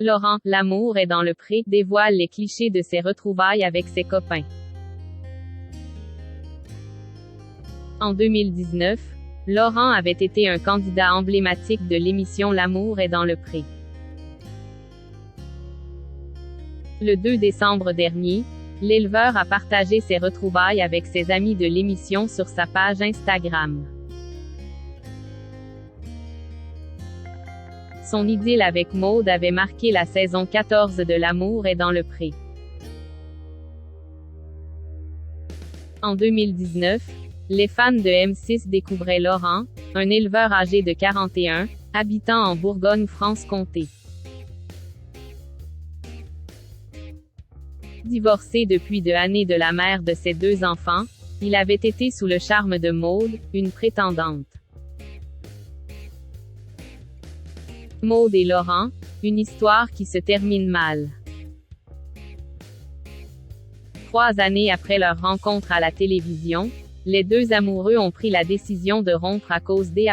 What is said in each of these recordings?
Laurent, L'amour est dans le pré, dévoile les clichés de ses retrouvailles avec ses copains. En 2019, Laurent avait été un candidat emblématique de l'émission L'amour est dans le pré. Le 2 décembre dernier, l'éleveur a partagé ses retrouvailles avec ses amis de l'émission sur sa page Instagram. Son idylle avec Maude avait marqué la saison 14 de L'amour est dans le pré. En 2019, les fans de M6 découvraient Laurent, un éleveur âgé de 41, habitant en Bourgogne-Franche-Comté. Divorcé depuis 2 années de la mère de ses 2 enfants, il avait été sous le charme de Maude, une prétendante. Maude et Laurent, une histoire qui se termine mal. 3 années après leur rencontre à la télévision, les 2 amoureux ont pris la décision de rompre à cause des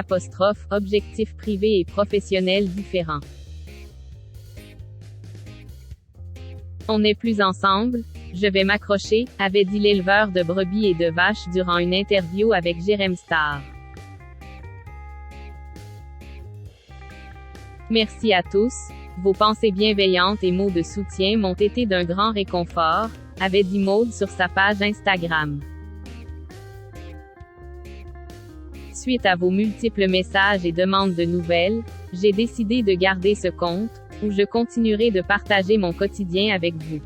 objectifs privés et professionnels différents. On n'est plus ensemble, je vais m'accrocher, avait dit l'éleveur de brebis et de vaches durant une interview avec Jérém Star. Merci à tous, vos pensées bienveillantes et mots de soutien m'ont été d'un grand réconfort, avait dit Maude sur sa page Instagram. Suite à vos multiples messages et demandes de nouvelles, j'ai décidé de garder ce compte, où je continuerai de partager mon quotidien avec vous.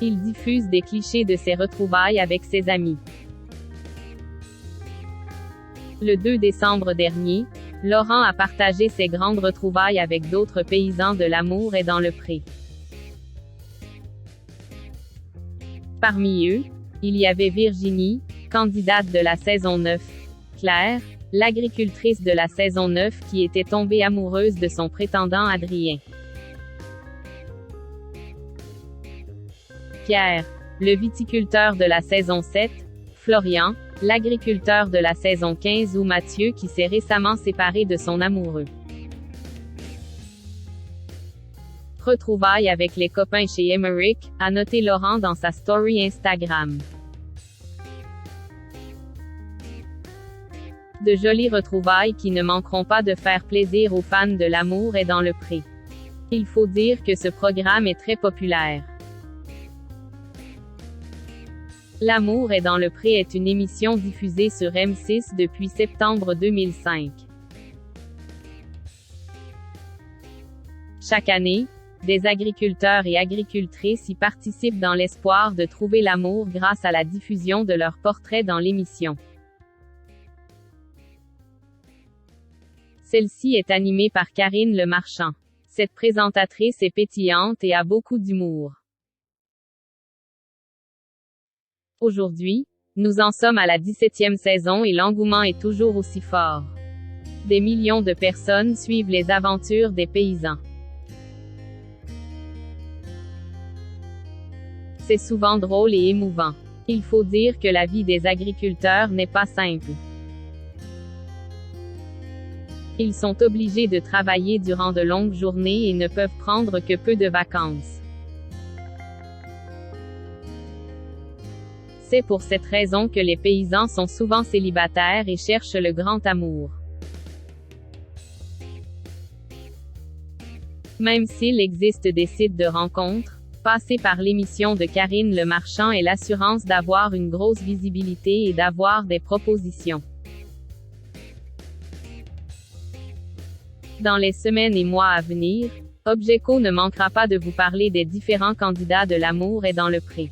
Il diffuse des clichés de ses retrouvailles avec ses amis. Le 2 décembre dernier, Laurent a partagé ses grandes retrouvailles avec d'autres paysans de L'amour est dans le pré. Parmi eux, il y avait Virginie, candidate de la saison 9, Claire, l'agricultrice de la saison 9 qui était tombée amoureuse de son prétendant Adrien. Pierre, le viticulteur de la saison 7, Florian, l'agriculteur de la saison 15 ou Mathieu qui s'est récemment séparé de son amoureux. Retrouvailles avec les copains chez Emmerich, a noté Laurent dans sa story Instagram. De jolies retrouvailles qui ne manqueront pas de faire plaisir aux fans de L'amour est dans le pré. Il faut dire que ce programme est très populaire. L'amour est dans le pré est une émission diffusée sur M6 depuis septembre 2005. Chaque année, des agriculteurs et agricultrices y participent dans l'espoir de trouver l'amour grâce à la diffusion de leurs portraits dans l'émission. Celle-ci est animée par Karine Le Marchand. Cette présentatrice est pétillante et a beaucoup d'humour. Aujourd'hui, nous en sommes à la 17e saison et l'engouement est toujours aussi fort. Des millions de personnes suivent les aventures des paysans. C'est souvent drôle et émouvant. Il faut dire que la vie des agriculteurs n'est pas simple. Ils sont obligés de travailler durant de longues journées et ne peuvent prendre que peu de vacances. C'est pour cette raison que les paysans sont souvent célibataires et cherchent le grand amour. Même s'il existe des sites de rencontres, passer par l'émission de Karine Le Marchand est l'assurance d'avoir une grosse visibilité et d'avoir des propositions. Dans les semaines et mois à venir, Objeco ne manquera pas de vous parler des différents candidats de L'amour est dans le pré.